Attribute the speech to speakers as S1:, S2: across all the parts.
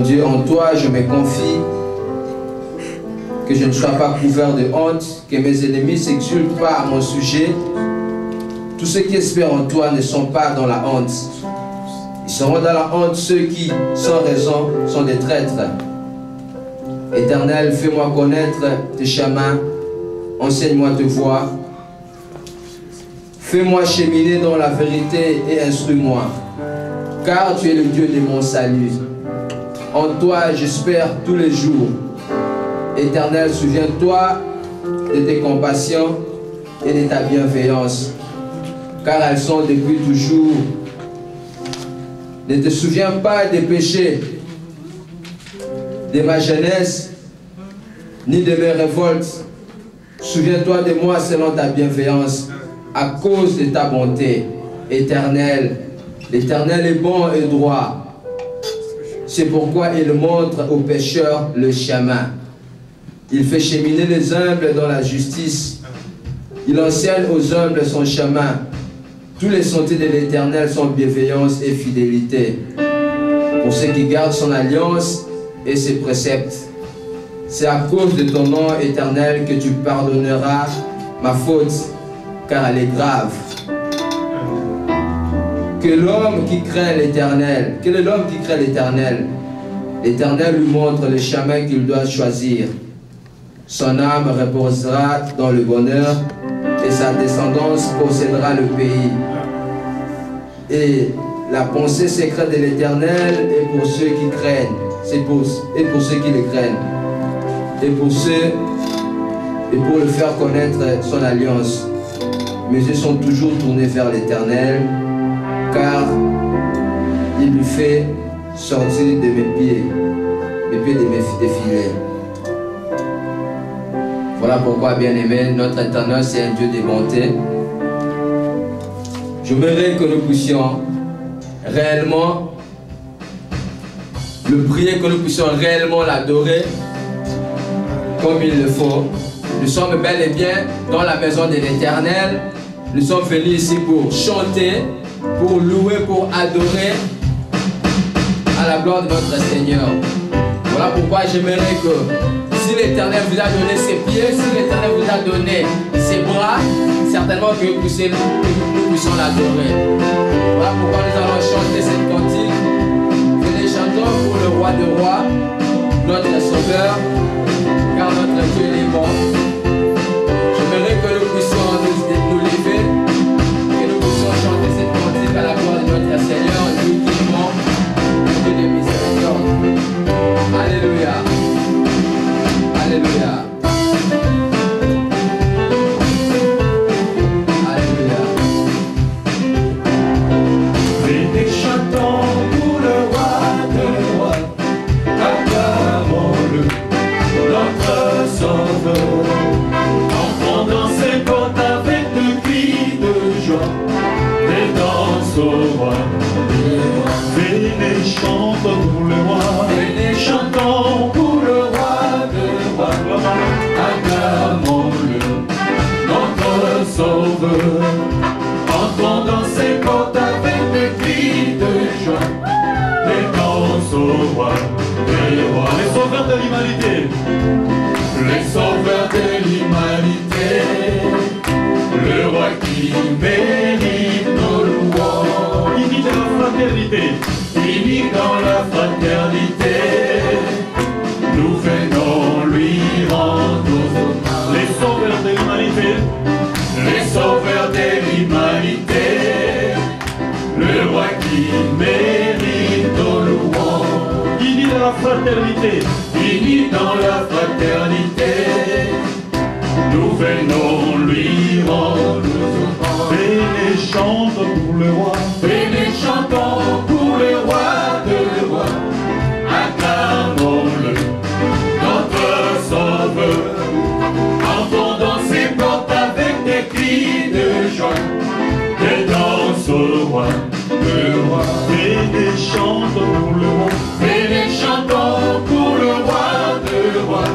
S1: Mon Dieu, en toi je me confie, que je ne sois pas couvert de honte, que mes ennemis ne s'exultent pas à mon sujet. Tous ceux qui espèrent en toi ne sont pas dans la honte. Ils seront dans la honte ceux qui, sans raison, sont des traîtres. Éternel, fais-moi connaître tes chemins, enseigne-moi tes voies. Fais-moi cheminer dans la vérité et instruis-moi, car tu es le Dieu de mon salut. En toi, j'espère tous les jours. Éternel, souviens-toi de tes compassions et de ta bienveillance, car elles sont depuis toujours. Ne te souviens pas des péchés de ma jeunesse, ni de mes révoltes. Souviens-toi de moi selon ta bienveillance, à cause de ta bonté éternelle. L'Éternel est bon et droit. C'est pourquoi il montre aux pécheurs le chemin. Il fait cheminer les humbles dans la justice. Il enseigne aux humbles son chemin. Tous les sentiers de l'Éternel sont bienveillance et fidélité pour ceux qui gardent son alliance et ses préceptes. C'est à cause de ton nom éternel que tu pardonneras ma faute, car elle est grave. Que l'homme qui craint l'Éternel, quel est l'homme qui craint l'Éternel? L'Éternel lui montre le chemin qu'il doit choisir. Son âme reposera dans le bonheur et sa descendance possédera le pays. Et la pensée secrète de l'Éternel est pour ceux qui craignent, et pour ceux qui le craignent, et pour le faire connaître son alliance. Mes yeux sont toujours tournés vers l'Éternel, car il lui fait sortir de mes pieds de mes filets. Voilà pourquoi, bien-aimé, notre Éternel, c'est un Dieu de bonté. J'aimerais que nous puissions réellement le prier, que nous puissions réellement l'adorer comme il le faut. Nous sommes bel et bien dans la maison de l'Éternel. Nous sommes venus ici pour chanter, pour louer, pour adorer à la gloire de notre Seigneur. Voilà pourquoi j'aimerais que si l'Éternel vous a donné ses pieds, si l'Éternel vous a donné ses bras, certainement que nous puissions l'adorer. Voilà pourquoi nous allons chanter cette cantique. Venez chantons pour le roi de rois, notre sauveur, car notre Dieu est bon. J'aimerais que nous puissions nous lever, que nous puissions chanter cette cantique à la gloire de notre Seigneur, nous qui aimons le Dieu de miséricorde. Alléluia. Alléluia. Alléluia.
S2: Venez chantons pour le roi de rois, acclamons-le, notre sauveur. Entrons dans ses portes avec de cris de joie, des danses au roi. Venez chantons pour le roi, venez chantons pour le roi de rois, acclamons-le, notre sauveur. Entrons dans ses portes avec des cris de joie, des danses au roi des rois. Les sauveurs de l'humanité, les sauveurs de l'humanité, le roi qui mérite nos louanges. Unis dans la fraternité, unis dans la fraternité, nous venons lui rendre nos hommages. Les sauveurs de l'humanité, les sauveurs de l'humanité, le roi qui mérite nos louanges. Unis dans la fraternité, unis dans la fraternité, nous venons lui rendre nos hommages. Venez chantons pour le roi, venez chantons pour le roi de rois, acclamons-le, notre sauveur. Entrons dans ses portes avec des cris de joie, des danses au roi de rois. Venez chantons pour le roi, venez chantons pour le roi de rois,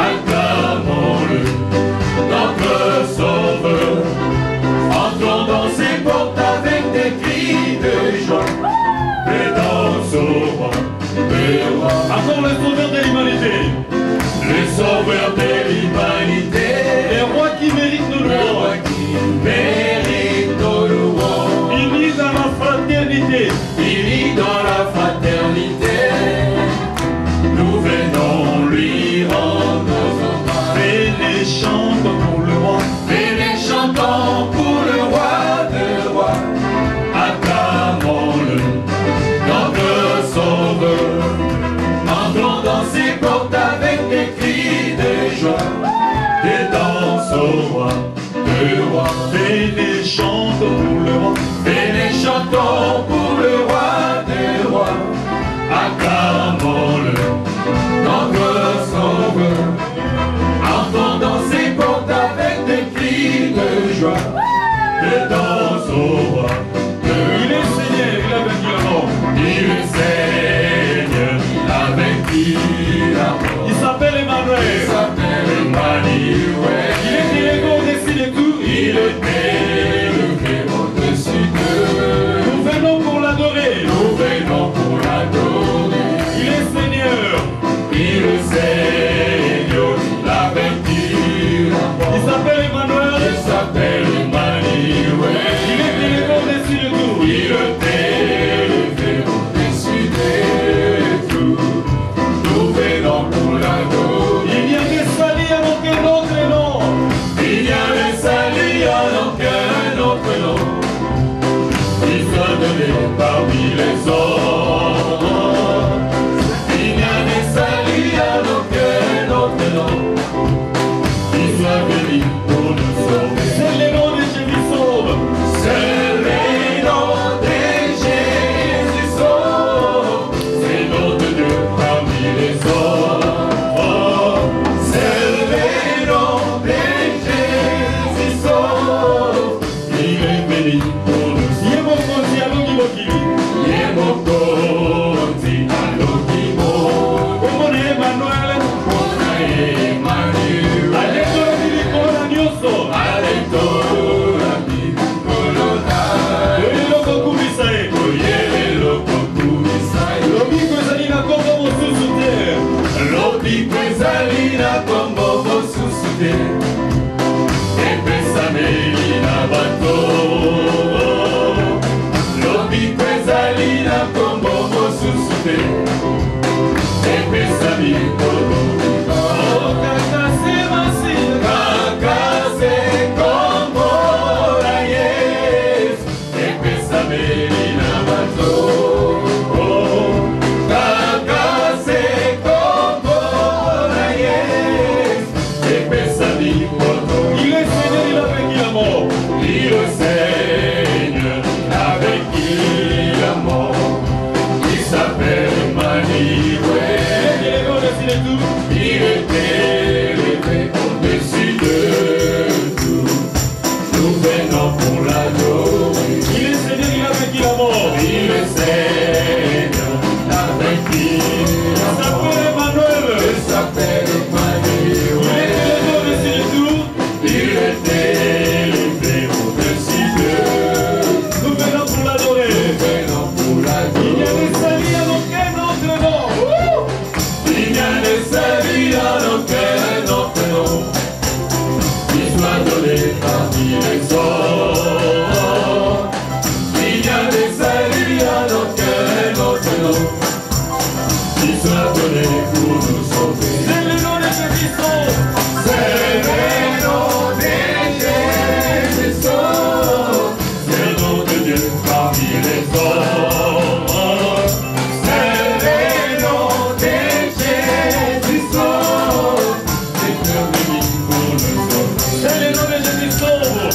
S2: acclamons-le, notre sauveur. Entrons dans ses portes avec des cris roi.
S3: Encore le sauveur de l'humanité.
S2: Le sauveur de l'humanité.
S3: Le roi qui mérite nos
S2: Le roi
S3: louanges.
S2: qui mérite nos louanges.
S3: Unis dans la fraternité.
S2: Unis dans la fraternité. Nous venons lui rendre hommage.
S3: Venez chantons pour le roi.
S2: Venez chantons pour le roi de rois. Acclamons-le, notre sauveur. Entrons dans ses portes avec des cris de joie. Des danses au roi de rois.
S3: Venez chantons pour le roi.
S2: Venez chantons pour le roi de rois. Acclamons-le, notre sauveur. Entrons dans ses portes avec des cris de joie. Des danses au roi de
S3: Il est Seigneur, il a vaincu la mort.
S2: Il est Seigneur, il a vaincu la mort.
S3: Il s'appelle
S2: Il
S3: Emmanuel.
S2: s'appelle Emmanuel.
S3: Il est élevé au-dessus de tout.
S2: Il est élevé au-dessus de
S3: Nous venons pour l'adorer.
S2: nous venons pour l'adorer.
S3: Il est Seigneur.
S2: Il est Seigneur, il a vaincu la mort.
S3: Il s'appelle Emmanuel.
S2: Il s'appelle Emmanuel.
S3: Il est élevé au-dessus de tout.
S2: Il est élevé au-dessus de tout. Nous venons pour l'adorer.
S3: Il y a des salis avant que notre nom.
S2: Il y a des salis en aucun autre nom. Il soit donné parmi les hommes. Il y a des salis en aucun autre nom. Il soit béni pour nous sauver.
S3: C'est le nom de Jésus sauve.
S2: C'est le nom de Jésus sauve. C'est le nom de Dieu parmi les hommes. C'est le nom de Jésus sauve. Il est béni pour nous sauver.
S3: Yemo konti alongi mokili.
S2: Yemokonzi alokimo.
S3: Komone Emmanuel.
S2: Kona Emmanuel.
S3: Alekolo bilikolo na nyonso.
S2: Alektora bikolona.
S3: Eloko kumisa ye.
S2: Oyelelo kokumisa ye.
S3: Lobiko ezali na kombo mosusu te.
S2: Lobiko ezali na kombo mosusu te. Epesameli na bato. Lobiko ezali na kombo mosusu te. Epesami kolobika.
S3: Okaka se masina.
S2: Kaka se kombo na Yesu. Epesameli na bato. Kaka se kombo na Yesu. Epesami kolobika.
S3: Il est Seigneur, il a vaincu la mort.
S2: Il est Seigneur, avec qui la mort. Il s'appelle Emmanuel.
S3: Il est élevé au-dessus de tout.
S2: Il est élevé au-dessus de tout. Nous venons pour l'adorer.
S3: Il est Seigneur, il a vaincu la mort.
S2: Il est Seigneur, avec qui
S3: Il
S2: la mort.
S3: s'appelle Emmanuel.
S2: Il s'appelle
S3: Il
S2: Emmanuel.
S3: est élevé au-dessus de tout.
S2: Il est élevé au-dessus de tout.
S3: Nous venons pour l'adorer.
S2: Nous venons pour
S3: Il y a
S2: l'adorer.
S3: des salis à aucun autre nom.
S2: Il y a des saluts à aucun autre nom. Qui soit donné parmi les hommes. Il y a des saluts à aucun autre nom. Qui soit donné pour nous sauver.
S3: C'est le nom de Jésus sauve.
S2: C'est le nom de Jésus sauve. C'est le nom de Dieu parmi les hommes. C'est le nom de Jésus sauve. C'est le béni pour nous sauver.
S3: C'est le nom de Jésus sauve.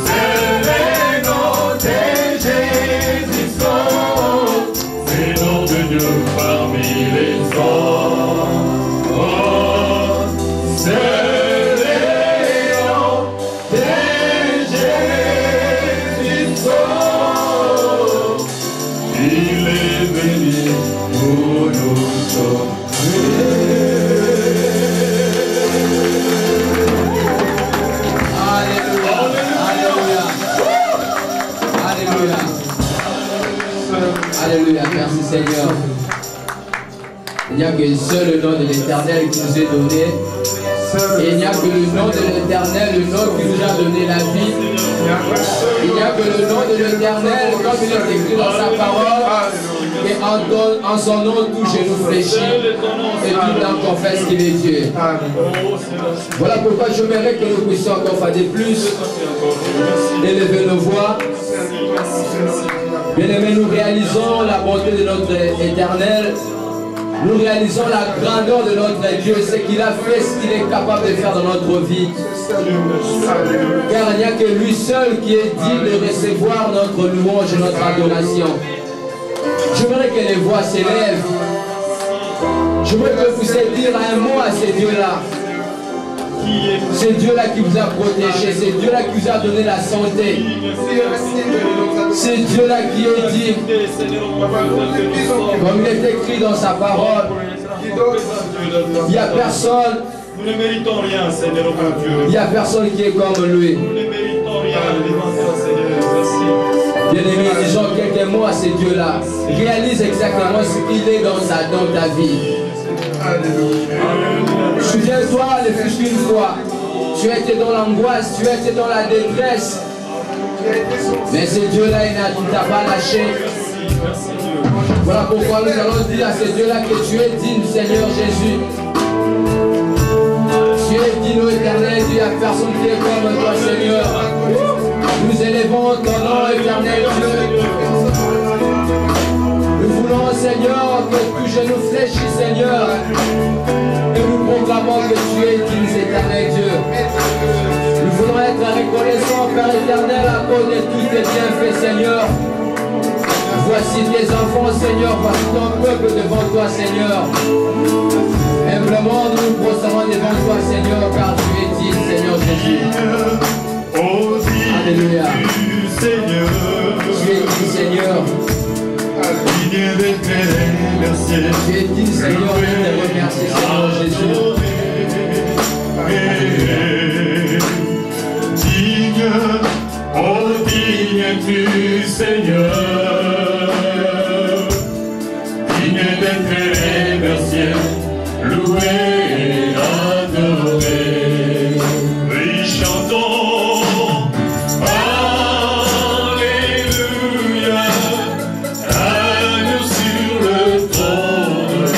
S2: C'est le nom de Jésus sauve. C'est le nom de Dieu parmi les hommes. C'est le nom de Jésus sauve. Il est venu pour nous sauver.
S1: Alléluia. Alléluia. Alléluia. Alléluia. Merci Seigneur. Il n'y a que seul le nom de l'Éternel qui nous est donné. Et il n'y a que le nom de l'Éternel, le nom qui nous a donné la vie. Il n'y a que le nom de l'Éternel, comme il est écrit dans sa parole. Et en son nom, tout genou fléchit. Et tout âme confesse qu'il est Dieu. Voilà pourquoi j'aimerais que nous puissions encore faire des plus. Élever nos voix. Bien-aimés, nous réalisons la bonté de notre Éternel. Nous réalisons la grandeur de notre Dieu, ce qu'il a fait, ce qu'il est capable de faire dans notre vie. Car il n'y a que lui seul qui est digne de recevoir notre louange et notre adoration. J'aimerais que les voix s'élèvent. J'aimerais que vous puissiez dire un mot à ces dieux-là. C'est Dieu-là qui vous a protégé, c'est Dieu-là qui vous a donné la santé. C'est Dieu-là qui est digne. Comme il est écrit dans sa parole, il n'y a personne.
S3: Nous ne méritons rien, Seigneur mon Dieu.
S1: Il n'y a personne qui est comme lui.
S3: Nous ne méritons rien, Seigneur. Merci.
S1: Bien-aimé, disons quelques mots à ces dieux-là. Réalise exactement ce qu'il est dans ta vie. Souviens-toi, ne fût-ce qu'une fois, tu étais dans l'angoisse, tu étais dans la détresse. Mais ce Dieu-là, il ne t'a pas lâché. Voilà pourquoi nous allons dire à ce Dieu-là que tu es digne, Seigneur Jésus. Tu es digne, ô Éternel, il n'y a personne qui est comme toi, Seigneur. Nous élevons ton nom, Éternel Dieu. Nous voulons, Seigneur, que tout genou fléchisse, Seigneur. Et nous proclamons que tu es digne, Éternel Dieu. Nous voulons être reconnaissants, Père éternel, à cause de tous tes bienfaits, Seigneur. Voici tes enfants, Seigneur, voici ton peuple devant toi, Seigneur. Humblement, nous nous prosternons devant toi, Seigneur, car tu es digne, Seigneur Jésus. Alléluia. Tu es digne, Seigneur. Tu es digne, Seigneur, de te remercier, Seigneur Jésus.
S2: Digne, oh digne tu, Seigneur, digne d'être remercié, loué et adoré. Oui, chantons, Alléluia, agneau sur le trône,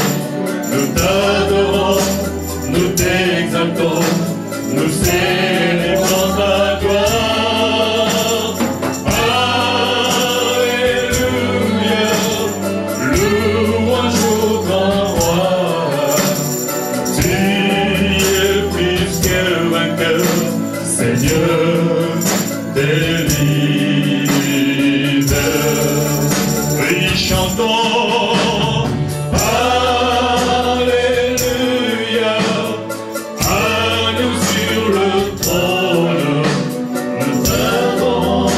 S2: nous t'adorons, nous t'exaltons, nous célébrons ta gloire. Alléluia, louange au grand roi. Tu es plus que vainqueur, Seigneur des leaders. Oui, chantons. Alléluia, agneau sur le trône, nous t'adorons,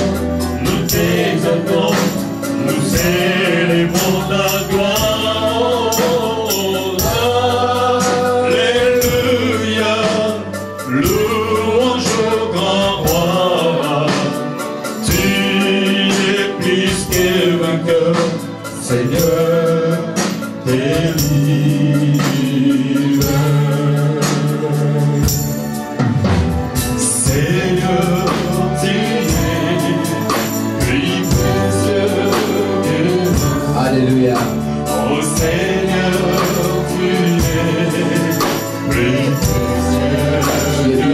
S2: nous t'exaltons, nous célébrons ta gloire. Alléluia, louange au grand roi. Tu es plus que vainqueur, Seigneur des leaders. Seigneur, tu es plus précieux que nous.
S1: Alléluia.
S2: Oh Seigneur, tu es plus précieux
S1: Tu es
S2: que
S1: digne, Seigneur,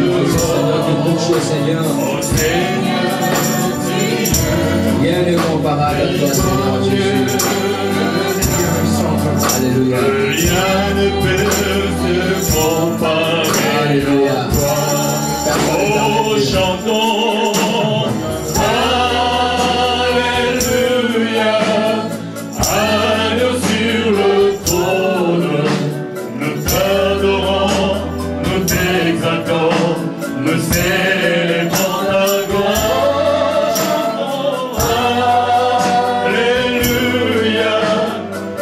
S1: de
S2: nous.
S1: beaucoup de choses, Seigneur.
S2: Oh Seigneur, tu es
S1: Rien n'est comparable à toi, Seigneur Jésus. Alléluia.
S2: rien ne peut se comparer
S1: Alléluia.
S2: à toi. Oh, chantons, Alléluia, agneau sur le trône, nous t'adorons, nous t'exaltons, nous célébrons ta gloire. Chantons, Alléluia,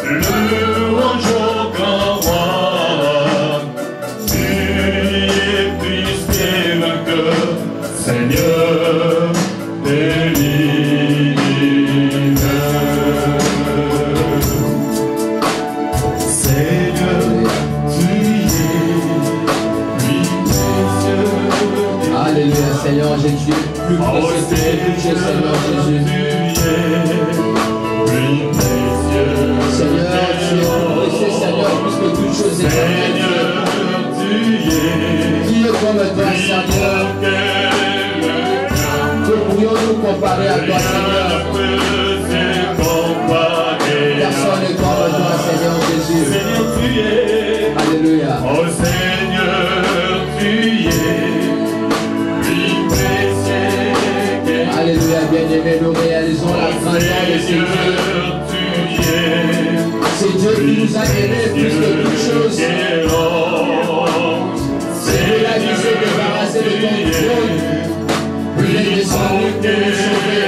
S2: louange au grand roi. Tu
S1: Seigneur Jésus, plus précieux que toute chose, Seigneur Jésus. Seigneur, tu es plus précieux, Seigneur, plus que toute chose éternelle. Qui est comme toi, Seigneur? Que pourrions-nous comparer à toi, Seigneur? Personne n'est comme toi, Seigneur Jésus. Alléluia.
S2: Oh Seigneur, tu es plus précieux.
S1: Alléluia, bien-aimé, nous réalisons la grandeur de ce Dieu. C'est Dieu qui nous a aimés plus que toute chose. C'est Dieu là qui s'est débarrassé de ton trône. Il est descendu pour nous sauver.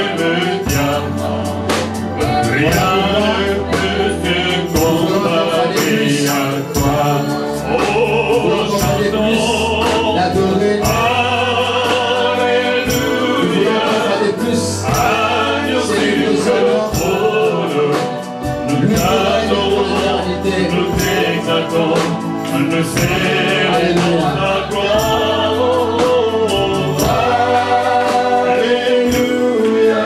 S2: Rien ne peut se comparer à toi. Oh, chantons,
S1: l'adorer.
S2: Alléluia. C'est nous t'adorons, nous t'exaltons, nous célébrons ta gloire. Alléluia.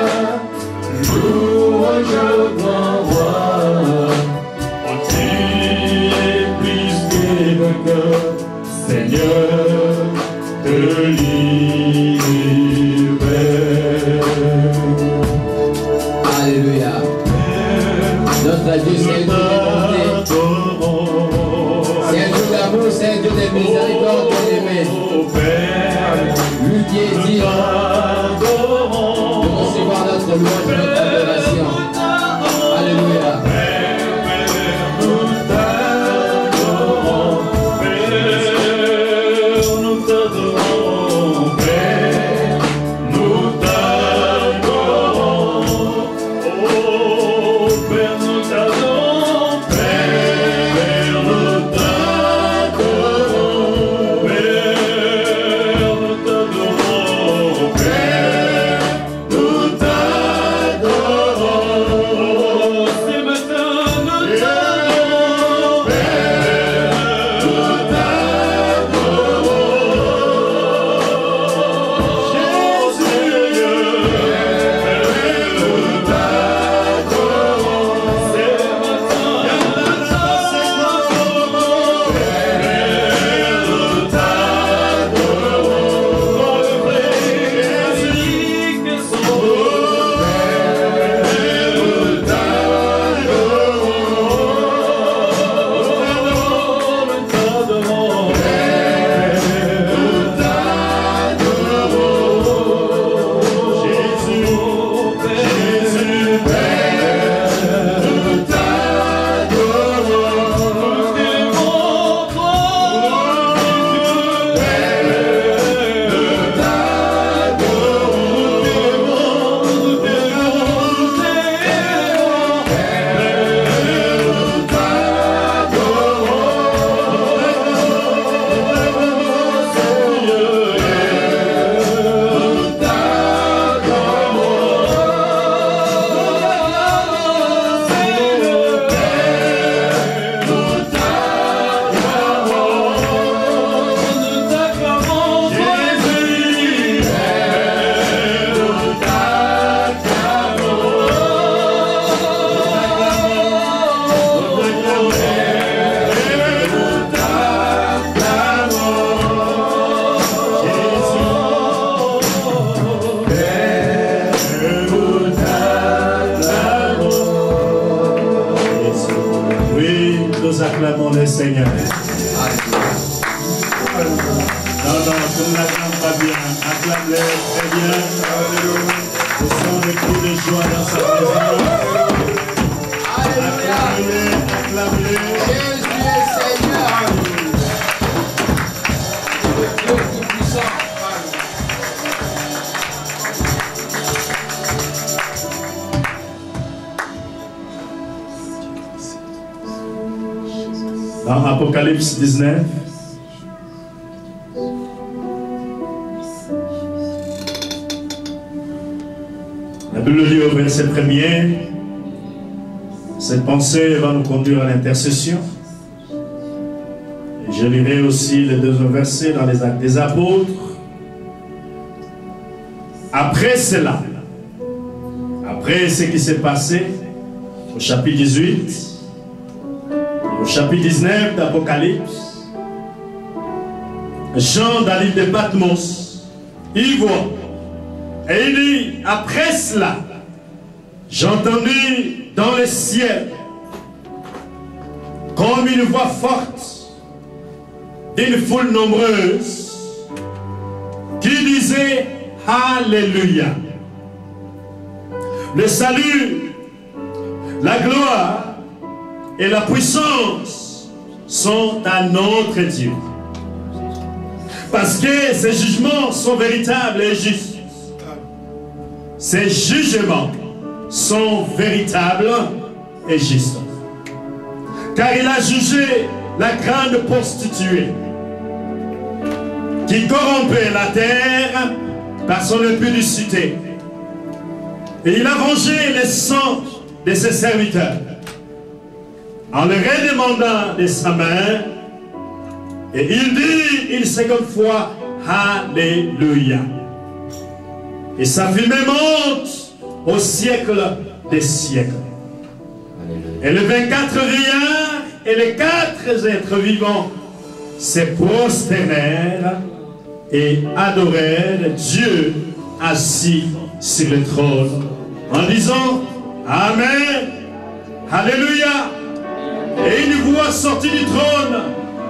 S2: Louange au grand roi. Oh, tu es plus que vainqueur, Seigneur de l'univers.
S1: Alléluia. Notre Dieu, c'est un Dieu de bonté. C'est un Dieu d'amour, c'est un Dieu de miséricorde, bien-aimé. Lui qui est digne de recevoir notre louange et notre adoration. Alléluia.
S4: Acclamons le Seigneur. Non, tu ne l'acclames pas bien. Acclame-le très bien. Ce sont des cris de joie dans sa présence. Acclame-le, acclame-le.
S1: Jésus est Seigneur. Le Dieu tout-puissant.
S4: Dans Apocalypse 19, la Bible dit au verset 1er, cette pensée va nous conduire à l'intercession. Je lirai aussi les deux versets dans les Actes des Apôtres. Après cela, après ce qui s'est passé au chapitre 18, au chapitre 19 d'Apocalypse, Jean dans l'île de Patmos, il voit, et il dit, après cela, j'ai entendu dans le ciel, comme une voix forte, d'une foule nombreuse, qui disait, Alléluia. Le salut, la gloire et la puissance sont à notre Dieu. Parce que ses jugements sont véritables et justes. Ses jugements sont véritables et justes. Car il a jugé la grande prostituée qui corrompait la terre par son impudicité. Et il a vengé le sang de ses serviteurs en leur redemandant de sa main. Et il dit une seconde fois, Alléluia. Et sa fumée monte au siècle des siècles. Alléluia. Et les 24 vieillards et les 4 êtres vivants se prosternèrent et adorèrent Dieu assis sur le trône en disant Amen, Alléluia. Et une voix sortit du trône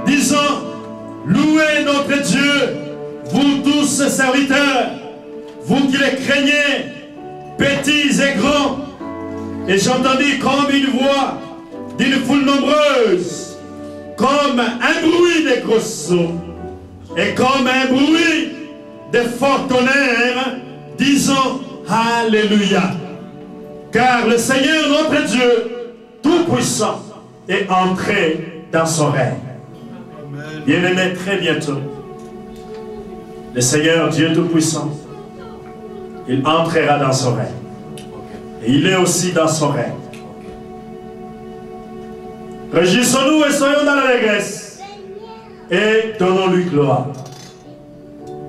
S4: disant louez notre Dieu, vous tous ses serviteurs, vous qui les craignez, petits et grands. Et j'entendis comme une voix d'une foule nombreuse, comme un bruit de grosses eaux et comme un bruit de fort tonnerre, disant Alléluia. Car le Seigneur notre Dieu Tout-Puissant est entré dans son règne. Bien-aimé, très bientôt, le Seigneur Dieu Tout-Puissant, il entrera dans son règne. Et il est aussi dans son règne. Réjouissons-nous et soyons dans l'allégresse et donnons-lui gloire.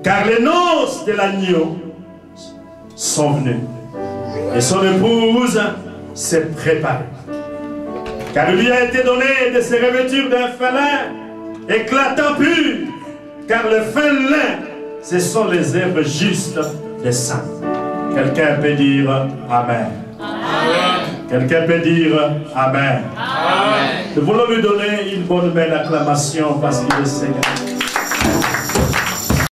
S4: Car les noces de l'agneau sont venues et son épouse s'est préparée. Car il lui a été donné de se revêtir d'un fin lin éclatant pur, car le fin lin, ce sont les herbes justes des saints. Quelqu'un peut dire Amen. Amen. Quelqu'un peut dire Amen. Amen. Nous voulons lui donner une bonne belle acclamation parce qu'il est Seigneur.